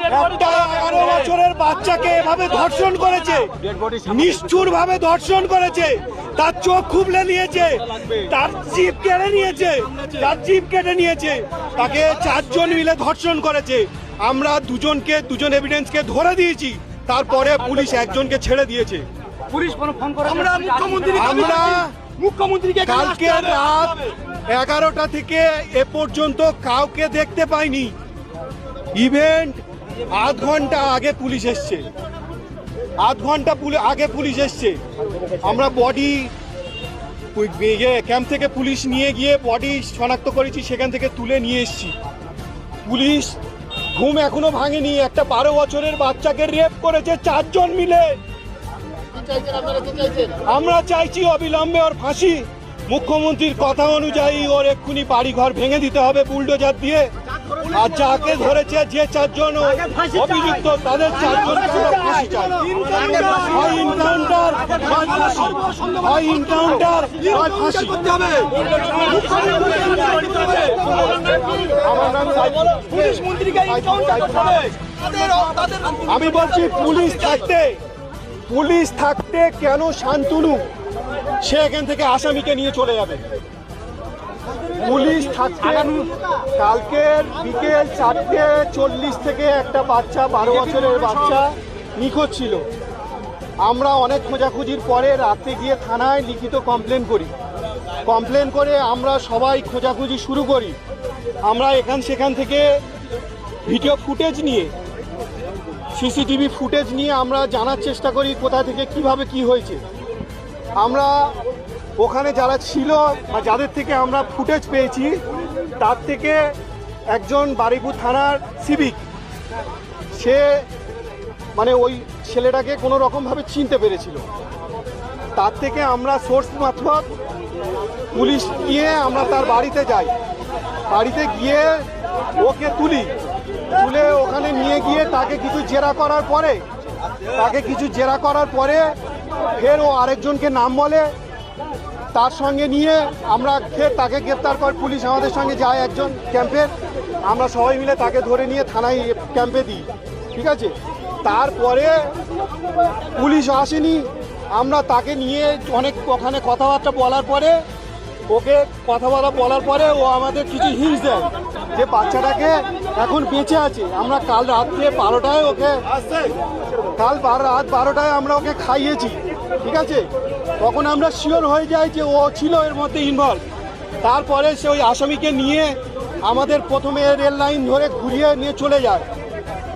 একটা 11 বছরের বাচ্চাকে এভাবে ধর্ষণ করেছে, নিষ্ঠুর ভাবে ধর্ষণ করেছে, তার চোখ খুবলে নিয়েছে, তার জিভ কেটে নিয়েছে, তাকে 4 জন মিলে ধর্ষণ করেছে। আমরা দুজন এভিডেন্সকে ধরে দিয়েছি, তারপরে পুলিশ একজনকে ছেড়ে দিয়েছে। আমরা মুখ্যমন্ত্রীকে কালকে রাত 11টা থেকে এ পর্যন্ত কাউকে দেখতে পাইনি। ইভেন্ট আধ ঘন্টা আগে পুলিশ এসছে, পুলিশ এসছে। আমরা বডি ক্যাম্প থেকে পুলিশ নিয়ে গিয়ে বডি শনাক্ত করেছি, সেখান থেকে তুলে নিয়ে এসছি। পুলিশ ঘুম এখনো ভাঙেনি, একটা 12 বছরের বাচ্চাকে রেপ করেছে 4 জন মিলে। আমরা চাইছি অবিলম্বে ওর ফাঁসি। মুখ্যমন্ত্রীর কথা অনুযায়ী ওর এক্ষুনি বাড়ি ঘর ভেঙে দিতে হবে বুলডোজার দিয়ে। আর যাকে ধরেছে, যে 4 জন অভিযুক্ত, তাদের 4 জনকে আমরা ফাঁসি চাই। হয় এনকাউন্টার হয় ফাঁসি, হয় এনকাউন্টার হয় ফাঁসি। আমি বলছি পুলিশ থাকতে কেন শান্তনু সে এখান থেকে আসামিকে নিয়ে চলে যাবে? পুলিশ থাকতে কালকে বিকেল 4:40 থেকে একটা বাচ্চা 12 বছরের বাচ্চা নিখোঁজ ছিল। আমরা অনেক খোঁজাখুঁজির পরে রাতে গিয়ে থানায় লিখিত কমপ্লেন করে আমরা সবাই খোঁজাখুঁজি শুরু করি। আমরা সেখান থেকে ভিডিও ফুটেজ নিয়ে, সিসিটিভি ফুটেজ নিয়ে আমরা জানার চেষ্টা করি কোথা থেকে কিভাবে কি হয়েছে। আমরা ওখানে যারা ছিল বা যাদের থেকে আমরা ফুটেজ পেয়েছি, তার থেকে একজন বারুইপুর থানার সিভিক, সে মানে ওই ছেলেটাকে কোনো রকমভাবে চিনতে পেরেছিল। তার থেকে আমরা সোর্স মারফত পুলিশ নিয়ে আমরা তার বাড়িতে যাই। বাড়িতে গিয়ে ওকে তুলে ওখানে নিয়ে গিয়ে তাকে কিছু জেরা করার পরে ফের ও আরেকজনকে নাম বলে, তার সঙ্গে নিয়ে আমরা ফের তাকে গ্রেপ্তার করে পুলিশ আমাদের সঙ্গে যায় একজন ক্যাম্পের। আমরা সবাই মিলে তাকে ধরে নিয়ে থানায় ক্যাম্পে দিই, ঠিক আছে। তারপরে পুলিশ আসেনি, আমরা তাকে নিয়ে অনেক ওখানে কথাবার্তা বলার পরে ও আমাদের কিছু হিন্টস দেয় যে বাচ্চাটাকে এখন বেঁচে আছে। আমরা কাল রাত্রে 12টায় রাত 12টায় আমরা ওকে খাইয়েছি, ঠিক আছে। তখন আমরা শিওর হয়ে যাই যে ও ছিল এর মধ্যে ইনভলভ। তারপরে সে ওই আসামিকে নিয়ে আমাদের প্রথমে রেল লাইন ধরে ঘুরিয়ে নিয়ে চলে যায়।